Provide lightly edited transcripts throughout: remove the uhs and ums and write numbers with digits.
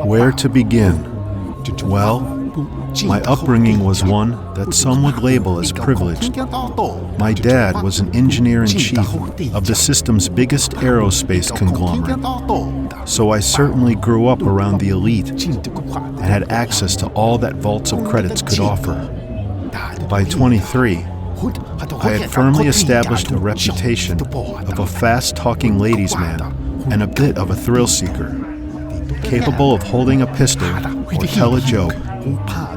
Where to begin? Well, my upbringing was one that some would label as privileged. My dad was an engineer-in-chief of the system's biggest aerospace conglomerate, so I certainly grew up around the elite and had access to all that Vaults of Credits could offer. By 23, I had firmly established a reputation of a fast-talking ladies' man and a bit of a thrill-seeker, capable of holding a pistol or tell a joke,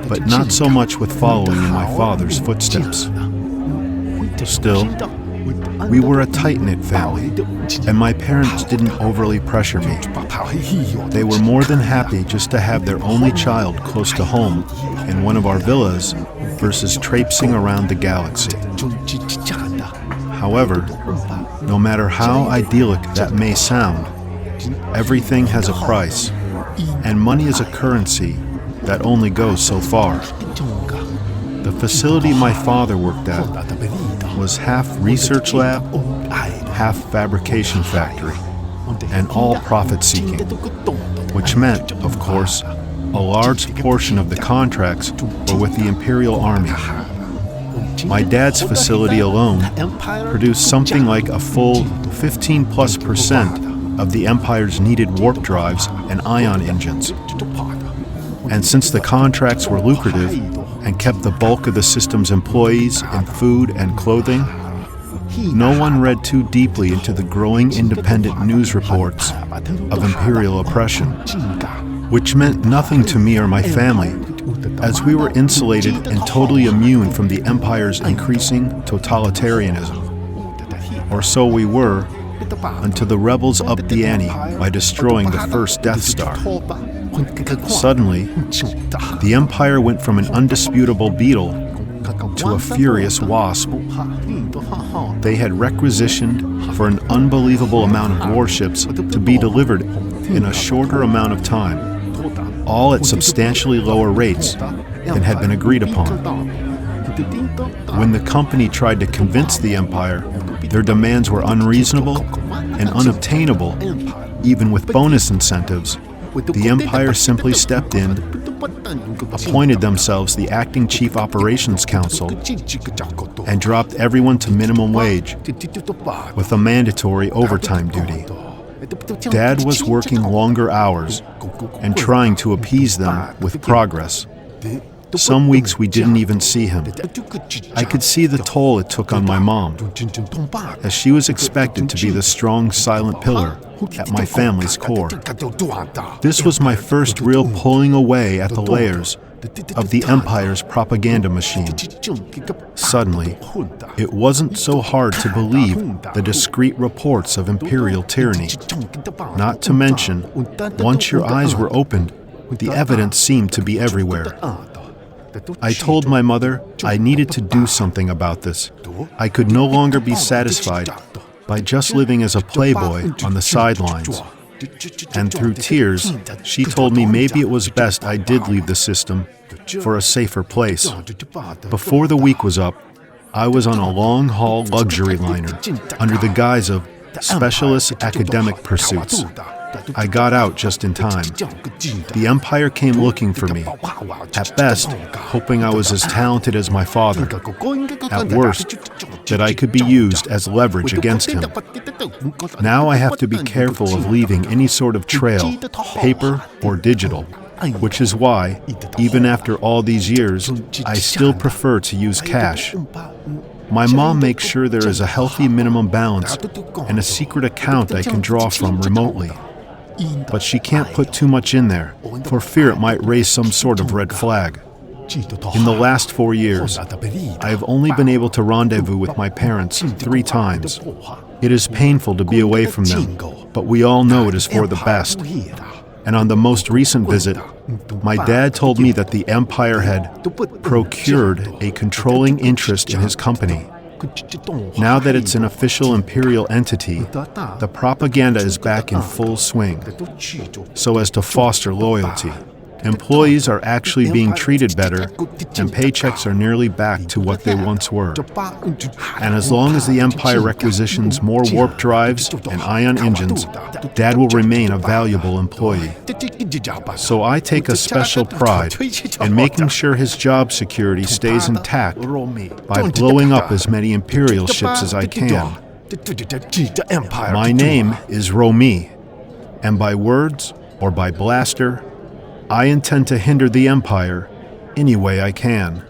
but not so much with following in my father's footsteps. Still, we were a tight-knit family, and my parents didn't overly pressure me. They were more than happy just to have their only child close to home in one of our villas versus traipsing around the galaxy. However, no matter how idyllic that may sound, everything has a price, and money is a currency that only goes so far. The facility my father worked at was half research lab, half fabrication factory, and all profit-seeking, which meant, of course, a large portion of the contracts were with the Imperial Army. My dad's facility alone produced something like a full 15+% of the Empire's needed warp drives and ion engines. And since the contracts were lucrative and kept the bulk of the system's employees in food and clothing, no one read too deeply into the growing independent news reports of Imperial oppression, which meant nothing to me or my family, as we were insulated and totally immune from the Empire's increasing totalitarianism. Or so we were, until the rebels upped the ante by destroying the first Death Star. Suddenly, the Empire went from an undisputable beetle to a furious wasp. They had requisitioned for an unbelievable amount of warships to be delivered in a shorter amount of time, all at substantially lower rates than had been agreed upon. When the company tried to convince the Empire their demands were unreasonable and unobtainable, even with bonus incentives, the Empire simply stepped in, appointed themselves the acting chief operations council, and dropped everyone to minimum wage with a mandatory overtime duty. Dad was working longer hours and trying to appease them with progress. Some weeks we didn't even see him. I could see the toll it took on my mom, as she was expected to be the strong, silent pillar at my family's core. This was my first real pulling away at the layers of the Empire's propaganda machine. Suddenly, it wasn't so hard to believe the discreet reports of imperial tyranny. Not to mention, once your eyes were opened, the evidence seemed to be everywhere. I told my mother I needed to do something about this. I could no longer be satisfied by just living as a playboy on the sidelines. And through tears, she told me maybe it was best I did leave the system for a safer place. Before the week was up, I was on a long-haul luxury liner under the guise of specialist academic pursuits. I got out just in time. The Empire came looking for me, at best, hoping I was as talented as my father, at worst, that I could be used as leverage against him. Now I have to be careful of leaving any sort of trail, paper or digital, which is why, even after all these years, I still prefer to use cash. My mom makes sure there is a healthy minimum balance and a secret account I can draw from remotely. But she can't put too much in there, for fear it might raise some sort of red flag. In the last 4 years, I have only been able to rendezvous with my parents 3 times. It is painful to be away from them, but we all know it is for the best. And on the most recent visit, my dad told me that the Empire had procured a controlling interest in his company. Now that it's an official imperial entity, the propaganda is back in full swing, so as to foster loyalty. Employees are actually being treated better, and paychecks are nearly back to what they once were. And as long as the Empire requisitions more warp drives and ion engines, Dad will remain a valuable employee. So I take a special pride in making sure his job security stays intact by blowing up as many Imperial ships as I can. My name is Romi, and by words or by blaster, I intend to hinder the Empire any way I can.